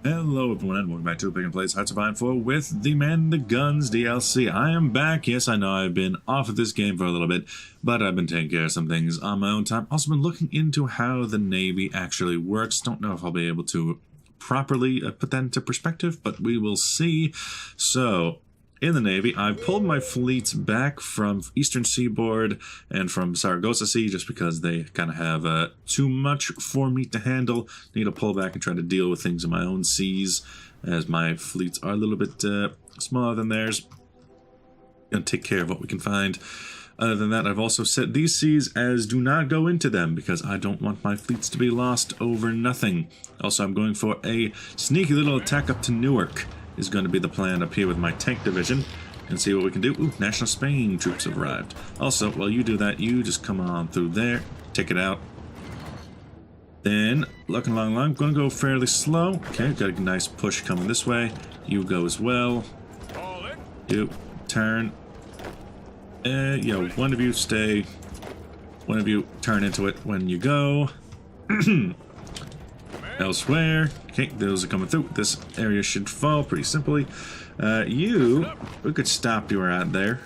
Hello everyone and welcome back to Pick and Plays Hoi4 with the Man the Guns DLC. I am back. Yes, I know I've been off of this game for a little bit, but I've been taking care of some things on my own time. Also been looking into how the Navy actually works. Don't know if I'll be able to properly put that into perspective, but we will see. So, in the Navy, I've pulled my fleets back from Eastern Seaboard and from Saragossa Sea just because they kind of have too much for me to handle. Need to pull back and try to deal with things in my own seas, as my fleets are a little bit smaller than theirs. Gonna take care of what we can find. Other than that, I've also set these seas as do not go into them because I don't want my fleets to be lost over nothing. Also, I'm going for a sneaky little attack up to Newark. Is going to be the plan up here with my tank division and see what we can do. Ooh, National Spain troops have arrived. Also, while you do that, you just come on through there, take it out. Then, looking along the line, I'm going to go fairly slow. Okay, got a nice push coming this way. You go as well. You turn. One of you stay. One of you turn into it when you go. Elsewhere. Okay, those are coming through. This area should fall pretty simply. We could stop you right there.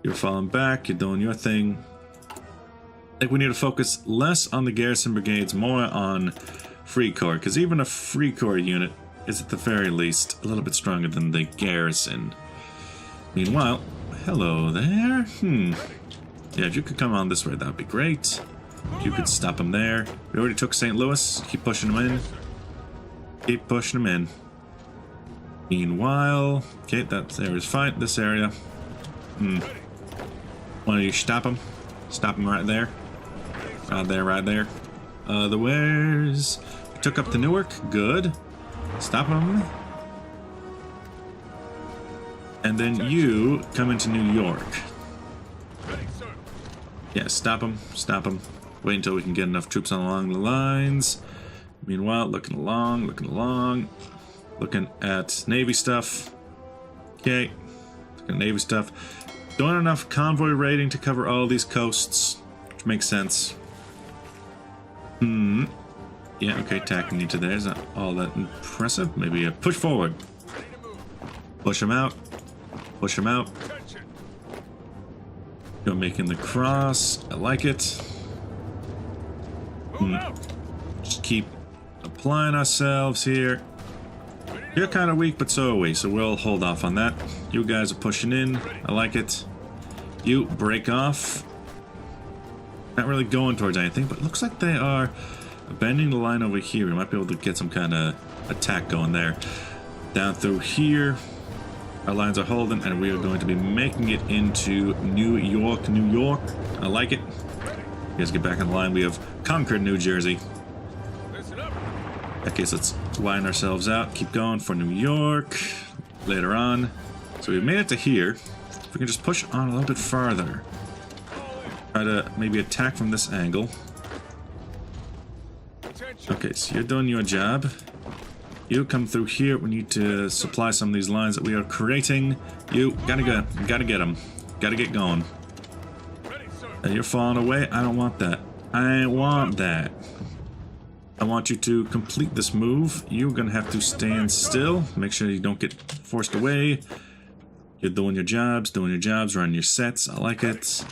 You're falling back, you're doing your thing. I think we need to focus less on the garrison brigades, more on Free Corps, because even a Free Corps unit is at the very least a little bit stronger than the garrison. Meanwhile, hello there. Yeah, if you could come on this way, that would be great. You could stop him there. We already took St. Louis. Keep pushing him in. Keep pushing him in. Meanwhile, okay, that area's fine. This area. Why don't you stop him? Stop him right there. Right there. Otherwise, took up to Newark. Good. Stop him. And then you come into New York. Yeah, stop him. Stop him. Wait until we can get enough troops along the lines. Meanwhile, looking at Navy stuff. Okay, looking at Navy stuff. Don't enough convoy raiding to cover all these coasts, which makes sense. Yeah, okay, tacking into there is not all that impressive. Maybe a push forward. Push him out. Push him out. Go making the cross. I like it. Just keep applying ourselves here. You're kind of weak, but so are we, so we'll hold off on that. You guys are pushing in. I like it. You break off. Not really going towards anything, but it looks like they are bending the line over here. We might be able to get some kind of attack going there. Down through here. Our lines are holding, and we are going to be making it into New York. I like it. You guys get back in the line. We have conquered New Jersey. In that case, let's line ourselves out. Keep going for New York later on. So we've made it to here. If we can just push on a little bit farther. Try to maybe attack from this angle. Okay, so you're doing your job. You come through here. We need to supply some of these lines that we are creating. You gotta get them. Gotta get going. You're falling away. I don't want that. I want that. I want you to complete this move. You're gonna have to stand still. Make sure you don't get forced away. You're doing your jobs, running your sets. I like it.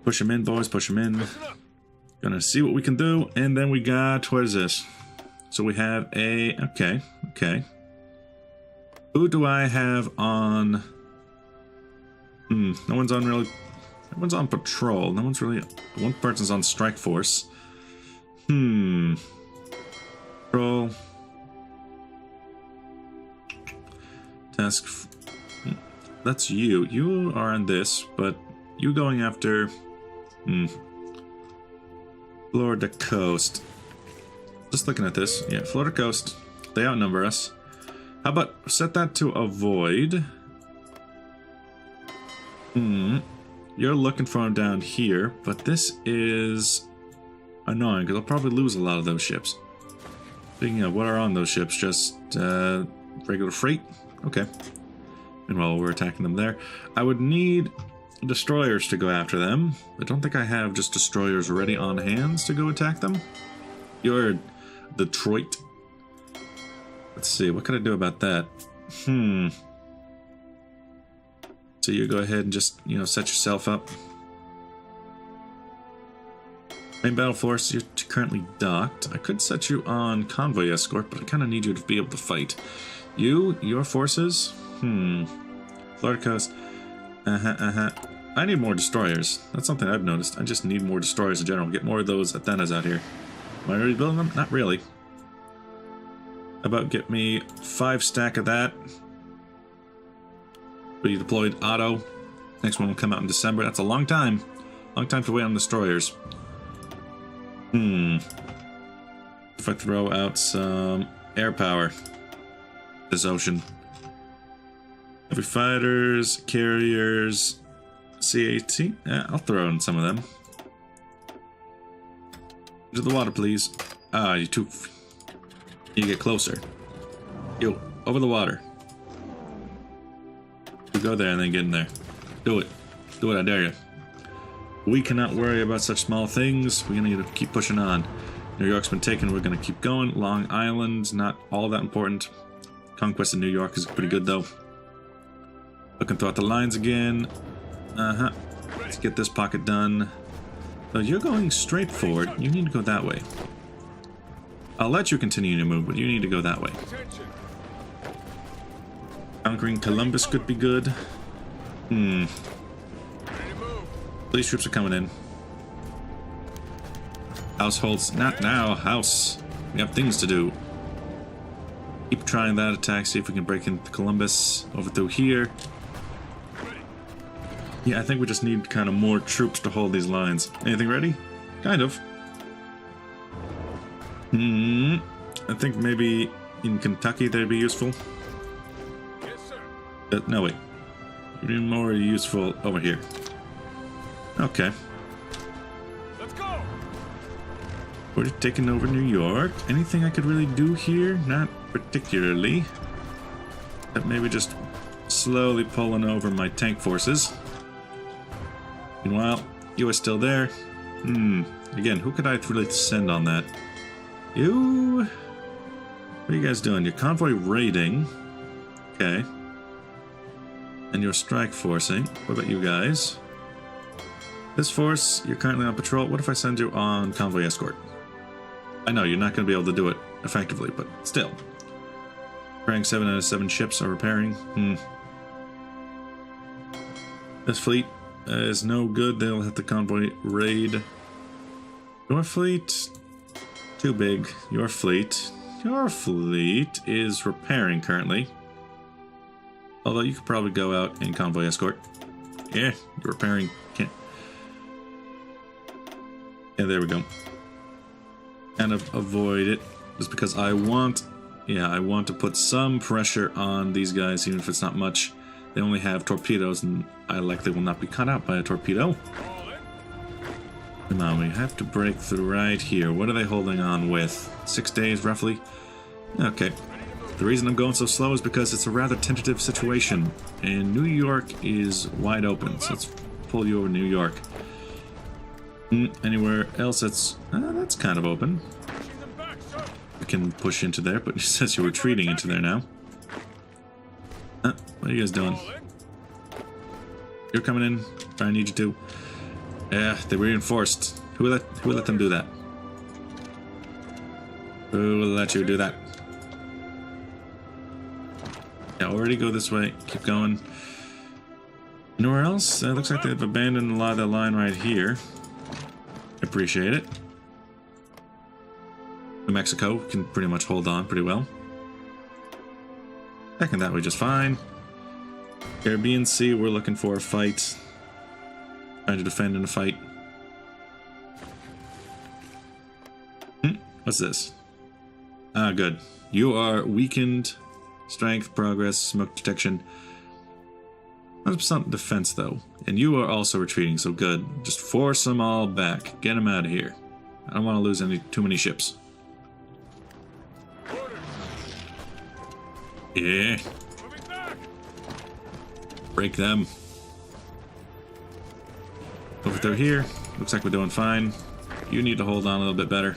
Push them in, boys. Push them in. Gonna see what we can do. And then we got, what is this? So we have a, okay. Who do I have on? No one's on really. Everyone's on patrol. No one's really. One person's on strike force. Patrol. Task. That's you. You are on this, but you going after. Florida coast. Just looking at this. Yeah, Florida coast. They outnumber us. How about set that to avoid? You're looking for them down here, but this is annoying because I'll probably lose a lot of those ships. Speaking of, what are on those ships? Just regular freight? Okay. And while we're attacking them there, I would need destroyers to go after them. I don't think I have just destroyers ready on hands to go attack them. You're Detroit. Let's see, what can I do about that? So you go ahead and just, you know, set yourself up. Main battle force, you're currently docked. I could set you on convoy escort, but I kind of need you to be able to fight. Your forces? Florida coast. I need more destroyers. That's something I've noticed. I just need more destroyers in general. Get more of those Athenas out here. Am I already building them? Not really. How about get me 5 stack of that? Be deployed auto. Next one will come out in December. That's a long time. Long time to wait on destroyers. If I throw out some air power. This ocean. Heavy fighters, carriers, C-18. Yeah, I'll throw in some of them. Into the water, please. Ah, you get closer. Yo, over the water. You go there and then get in there. Do it. Do it, I dare you. We cannot worry about such small things. We're gonna keep pushing on. New York's been taken. We're gonna keep going. Long Island, not all that important. Conquest of New York is pretty good though. Looking throughout the lines again. Let's get this pocket done. So you're going straight forward. You need to go that way. I'll let you continue to move, but you need to go that way. Conquering Columbus could be good. Police troops are coming in. Households, not now, house. We have things to do. Keep trying that attack, see if we can break into Columbus over through here. Yeah, I think we just need kind of more troops to hold these lines. Anything ready? Kind of. I think maybe in Kentucky they'd be useful. Yes, sir. No, wait. It'd be more useful over here. Okay. Let's go. We're taking over New York. Anything I could really do here? Not particularly. But maybe just slowly pulling over my tank forces. Meanwhile, you are still there. Again, who could I really send on that? You... What are you guys doing? Your convoy raiding. Okay. And your strike forcing. What about you guys? This force, you're currently on patrol. What if I send you on convoy escort? I know, you're not going to be able to do it effectively, but still. Repairing 7 out of 7 ships are repairing. This fleet is no good. They'll have the convoy raid. Your fleet, too big. Your fleet is repairing currently. Although you could probably go out in convoy escort. Yeah, you're repairing. Can't. Yeah, there we go. Kind of avoid it just because I want to put some pressure on these guys, even if it's not much. They only have torpedoes, and I likely will not be cut out by a torpedo. Come on, we have to break through right here. What are they holding on with? 6 days, roughly? Okay. The reason I'm going so slow is because it's a rather tentative situation, and New York is wide open, so let's pull you over New York. Anywhere else that's kind of open. We can push into there, but it says you're retreating into there now. What are you guys doing? You're coming in. I need you to. Yeah, they reinforced. Who let them do that? Who will let you do that? Yeah, already go this way. Keep going. Anywhere else? Looks like they've abandoned a lot of the line right here. Appreciate it. New Mexico can pretty much hold on pretty well. Second that way just fine. Caribbean Sea, we're looking for a fight. Trying to defend in a fight. What's this? Ah, good. You are weakened. Strength, progress, smoke detection. 100% defense though. And you are also retreating, so good. Just force them all back. Get them out of here. I don't want to lose too many ships. Yeah. Break them. Over through here. Looks like we're doing fine. You need to hold on a little bit better.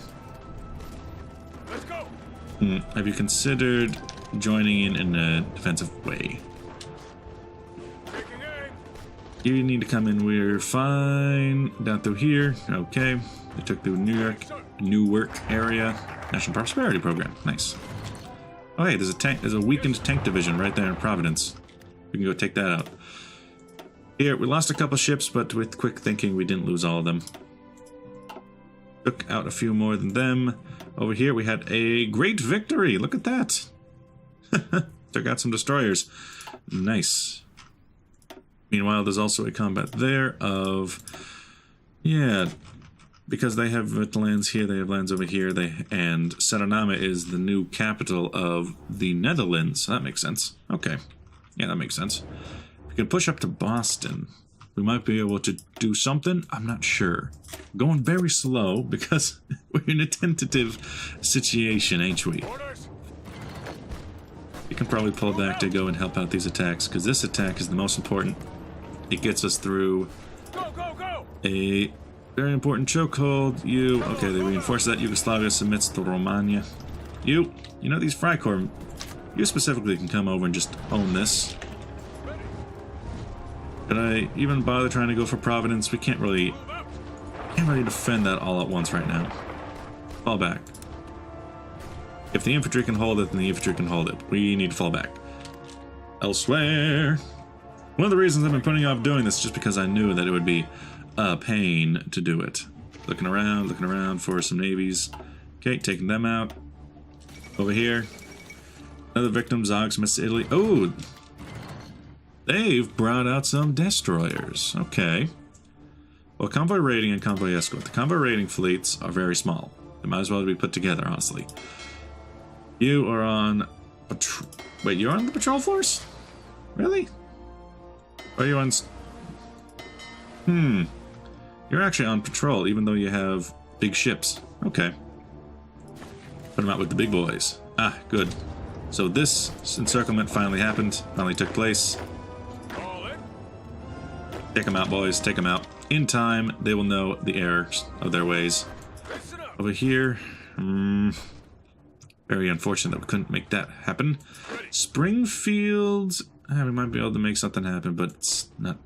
Let's go. Have you considered joining in a defensive way. Taking aim. You need to come in. We're fine. Down through here. Okay. They took the Newark area. National Prosperity Program. Nice. Oh, hey, there's a tank. There's a weakened tank division right there in Providence. We can go take that out. Here, we lost a couple ships, but with quick thinking, we didn't lose all of them. Took out a few more than them. Over here, we had a great victory. Look at that. Took out some destroyers. Nice. Meanwhile, there's also a combat there of... Yeah, because they have lands here, they have lands over here, and Suriname is the new capital of the Netherlands. That makes sense. Okay. Yeah, that makes sense. We can push up to Boston. We might be able to do something. I'm not sure. Going very slow because we're in a tentative situation, ain't we? Orders. We can probably pull back to go and help out these attacks, because this attack is the most important. It gets us through Go, go, go. a very important chokehold. You, okay, they reinforce that. Yugoslavia submits to Romania. You know these Freikorps, you specifically can come over and just own this. Could I even bother trying to go for Providence? We can't really defend that all at once right now. Fall back. If the infantry can hold it, then the infantry can hold it. We need to fall back. Elsewhere. One of the reasons I've been putting off doing this is just because I knew that it would be a pain to do it. Looking around for some navies. Okay, taking them out. Over here. Another victim, Zogs, Miss Italy. Oh! They've brought out some destroyers. Okay. Well, convoy raiding and convoy escort. The convoy raiding fleets are very small. They might as well be put together, honestly. You are on... Wait, you're on the patrol force? Really? Or are you on... You're actually on patrol, even though you have big ships. Okay. Put them out with the big boys. Ah, good. So this encirclement finally happened. Finally took place. All in. Take them out, boys. Take them out. In time, they will know the errors of their ways. Listen up. Over here... very unfortunate that we couldn't make that happen. Springfield... we might be able to make something happen, but it's not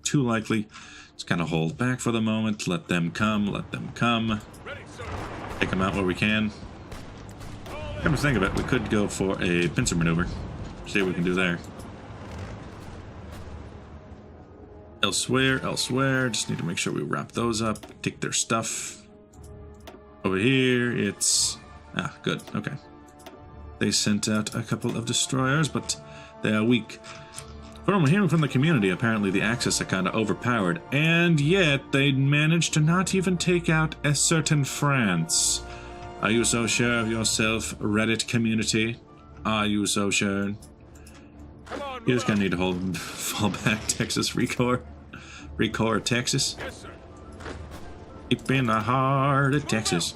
too likely. Just kind of hold back for the moment. Let them come. Let them come. Ready, sir. Take them out where we can. Come to think of it, we could go for a pincer maneuver. See what we can do there. Elsewhere. Just need to make sure we wrap those up. Take their stuff. Over here, it's... Ah, good. Okay. They sent out a couple of destroyers, but they are weak. From hearing from the community, apparently the Axis are kind of overpowered, and yet they managed to not even take out a certain France. Are you so sure of yourself, Reddit community? Are you so sure? Come on, You're just gonna need to fall back, Texas Recorps. Recorps, Texas. Yes, sir. Deep in the heart of Texas.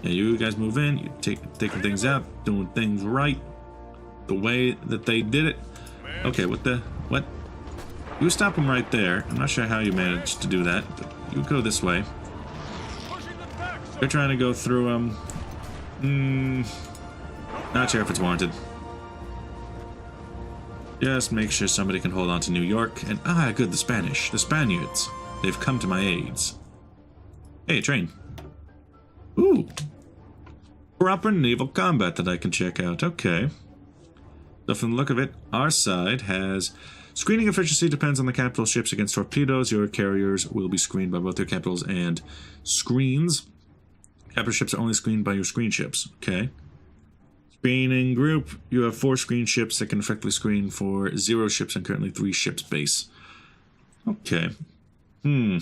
Yeah, you guys move in, you taking things out, doing things right. The way that they did it. Okay, what? You stop them right there. I'm not sure how you managed to do that, but you go this way. Pushing them back, sir. They're trying to go through them. Not sure if it's warranted. Just make sure somebody can hold on to New York. And good, the Spaniards. They've come to my aids. Hey, a train. Ooh. Proper naval combat that I can check out. Okay. So from the look of it, our side has... Screening efficiency depends on the capital ships against torpedoes. Your carriers will be screened by both your capitals and screens. Capital ships are only screened by your screen ships. Okay. Screening group. You have 4 screen ships that can effectively screen for 0 ships and currently 3 ships base. Okay. Your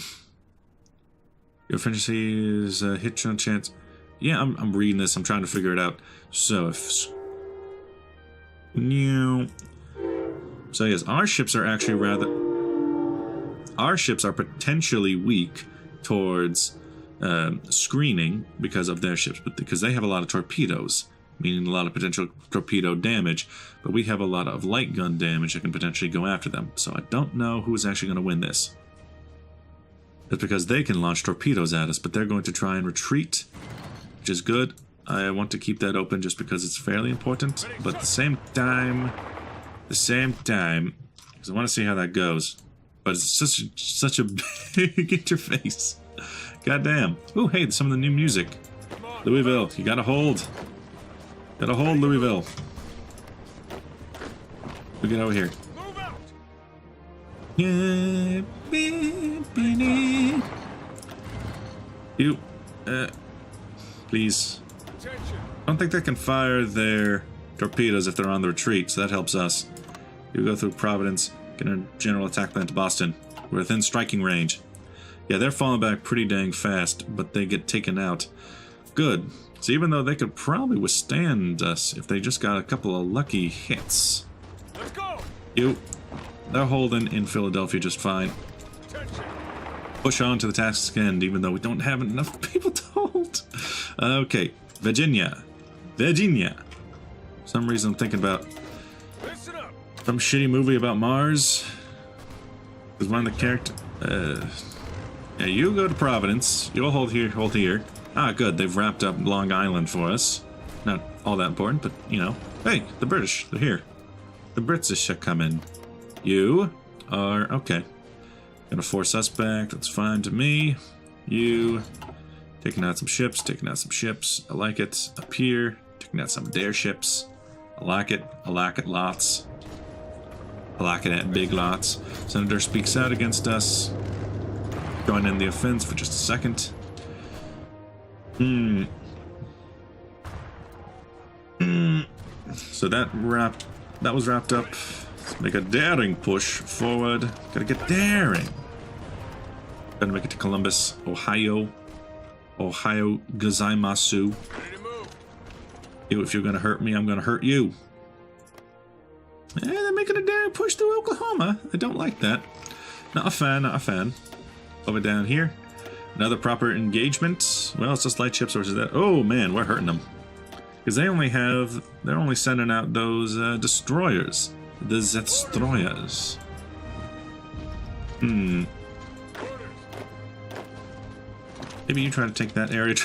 efficiency is a hit chance. Yeah, I'm reading this. I'm trying to figure it out. So if... So yes, our ships are actually rather... Our ships are potentially weak towards screening because of their ships, but because they have a lot of torpedoes, meaning a lot of potential torpedo damage, but we have a lot of light gun damage that can potentially go after them. So I don't know who's actually going to win this. It's because they can launch torpedoes at us, but they're going to try and retreat, which is good. I want to keep that open just because it's fairly important. But at the same time, because I want to see how that goes. But it's such a big interface. Goddamn. Oh, hey, some of the new music. Louisville, you gotta hold. Gotta hold Louisville. We get over here. Move out. Yeah, you, please. Attention. I don't think they can fire their torpedoes if they're on the retreat, so that helps us. You go through Providence, get a general attack plan to Boston. We're within striking range. Yeah, they're falling back pretty dang fast, but they get taken out. Good. So even though they could probably withstand us if they just got a couple of lucky hits. Let's go. They're holding in Philadelphia just fine. Attention. Push on to the task end, even though we don't have enough people to hold. Okay, Virginia. For some reason I'm thinking about Listen up. some shitty movie about Mars. There's one of the character. Yeah, you go to Providence. You'll hold here. Ah, good. They've wrapped up Long Island for us. Not all that important, but you know. Hey, the British. They're here. The Brits should come in. You are okay. Gonna force us back. That's fine to me. You taking out some ships. I like it. Up here, taking out some of their ships. I like it lots. I like it at big lots. Senator speaks out against us. Join in the offense for just a second. So that was wrapped up. Let's make a daring push forward. Gotta get daring. Gotta make it to Columbus, Ohio. Ohio gozaimasu. Ready to move. If you're gonna hurt me, I'm gonna hurt you. They're making a daring push through Oklahoma. I don't like that. Not a fan. Over down here. Another proper engagement. Well, it's just light ships versus that. Oh man, we're hurting them. Because they're only sending out those destroyers. The destroyers. Maybe you try to take that area.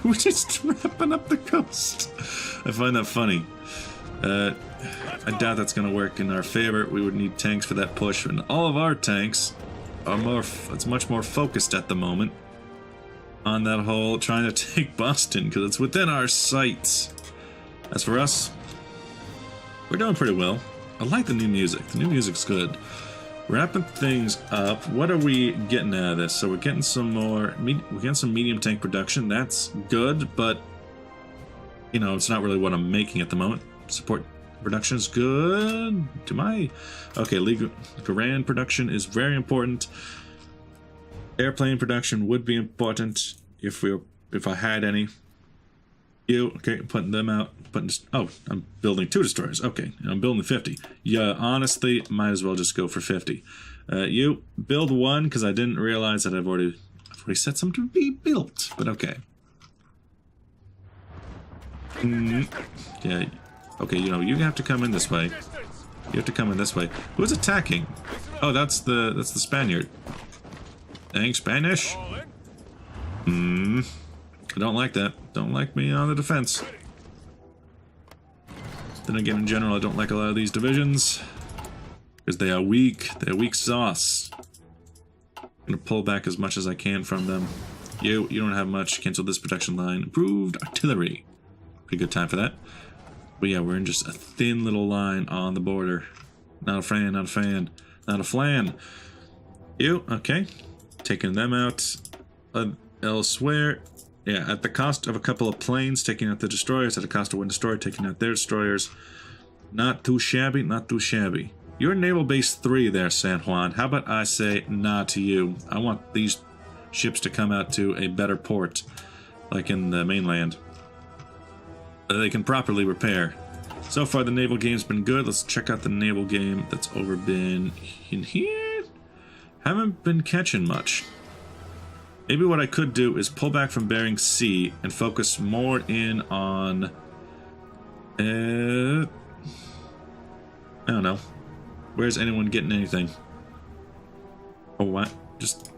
We're just wrapping up the coast. I find that funny. I doubt that's going to work in our favor. We would need tanks for that push, and all of our tanks are it's much more focused at the moment on that whole trying to take Boston, because it's within our sights. As for us, we're doing pretty well. I like the new music. The new music's good. Wrapping things up. What are we getting out of this? So we're getting some more. We're getting some medium tank production. That's good, but you know, it's not really what I'm making at the moment. Support production is good. Okay, Garand production is very important. Airplane production would be important if I had any. Okay, putting them out. I'm building 2 destroyers. Okay, I'm building 50. Yeah, honestly, might as well just go for 50. You build 1 because I didn't realize that I've already set some to be built. But okay. Yeah. Okay, you have to come in this way. You have to come in this way. Who's attacking? Oh, that's the Spaniard. Dang Spanish. I don't like that. Don't like me on the defense. Then again, in general, I don't like a lot of these divisions because they are weak. They're weak sauce. I'm gonna pull back as much as I can from them. You don't have much. Cancel this protection line. Improved artillery. Pretty good time for that. But yeah, we're in just a thin little line on the border. Not a fan. Not a flan. You okay? Taking them out elsewhere. Yeah, at the cost of a couple of planes, taking out the destroyers, at the cost of one destroyer, taking out their destroyers. Not too shabby, not too shabby. You're Naval Base 3 there, San Juan. How about I say nah to you? I want these ships to come out to a better port, like in the mainland. They can properly repair. So far, the naval game's been good. Let's check out the naval game that's been in here. Haven't been catching much. Maybe what I could do is pull back from Bering Sea and focus more in on... I don't know. Where's anyone getting anything? Oh, what? Just...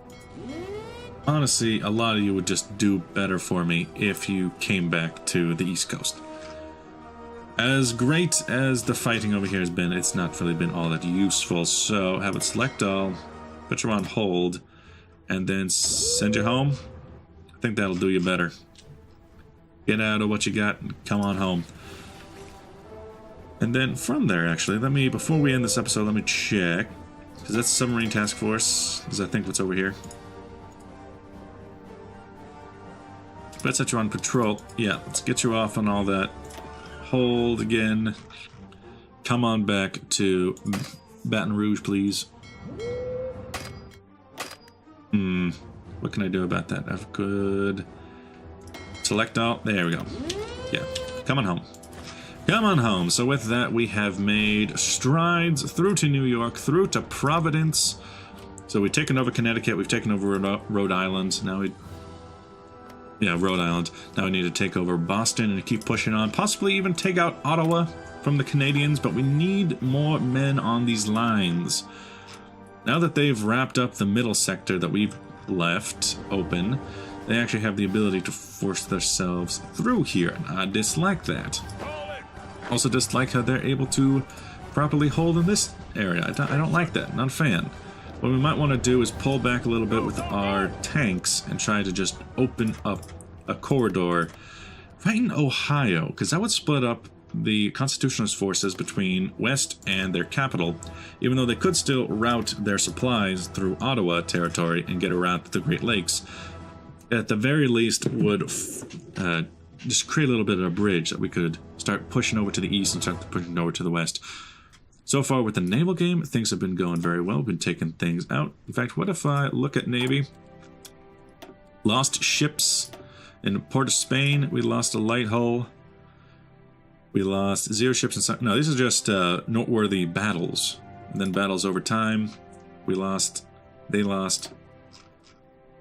honestly, a lot of you would just do better for me if you came back to the East Coast. As great as the fighting over here has been, it's not really been all that useful, so have it select all, put you on hold, and then send you home. I think that'll do you better. Get out of what you got and come on home. And then from there, actually, before we end this episode, let me check, because that's Submarine Task Force, is I think what's over here. Let's set you on patrol. Yeah, let's get you off on all that. Hold again. Come on back to Baton Rouge, please. What can I do about that? I've good. Select all. There we go. Yeah, come on home. Come on home. So with that, we have made strides through to New York, through to Providence. So we've taken over Connecticut. We've taken over Rhode Island. Now Rhode Island. Now we need to take over Boston and keep pushing on. Possibly even take out Ottawa from the Canadians, but we need more men on these lines. Now that they've wrapped up the middle sector that we've left open, they actually have the ability to force themselves through here, and I dislike that. Also dislike how they're able to properly hold in this area. I don't like that. Not a fan. What we might want to do is pull back a little bit with our tanks and try to just open up a corridor right in Ohio, because that would split up the Constitutionalist forces between West and their capital, even though they could still route their supplies through Ottawa territory and get around the Great Lakes. At the very least would just create a little bit of a bridge that we could start pushing over to the east and start pushing over to the west. So far with the naval game, things have been going very well. We've been taking things out. In fact, what if I look at Navy? Lost ships in Port of Spain. We lost a light hull. We lost 0 ships and no, these are just noteworthy battles. And then battles over time. We lost. They lost.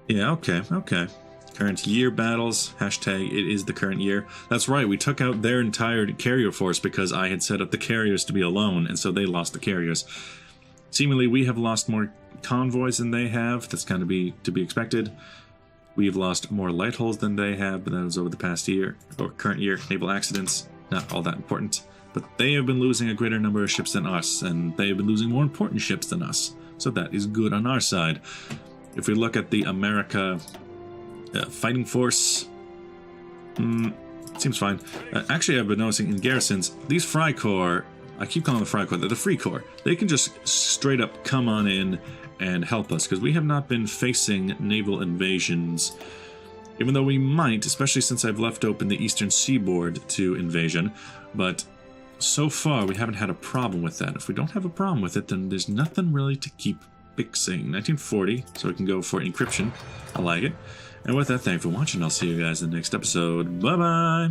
Yeah, okay. Current year battles. Hashtag it is the current year. That's right, we took out their entire carrier force because I had set up the carriers to be alone, and so they lost the carriers. Seemingly, we have lost more convoys than they have. That's kind of to be expected. We've lost more light hulls than they have, but that was over the past year, or current year. Naval accidents, not all that important. But they have been losing a greater number of ships than us, and they have been losing more important ships than us. So that is good on our side. If we look at the America fighting force, seems fine. Actually, I've been noticing in garrisons, these Fry Corps, I keep calling them the Fry Corps, they're the Free Corps. They can just straight up come on in and help us, because we have not been facing naval invasions, even though we might, especially since I've left open the eastern seaboard to invasion. But so far, we haven't had a problem with that. If we don't have a problem with it, then there's nothing really to keep fixing. 1940, so we can go for encryption. I like it. And with that, thanks for watching. I'll see you guys in the next episode. Bye-bye!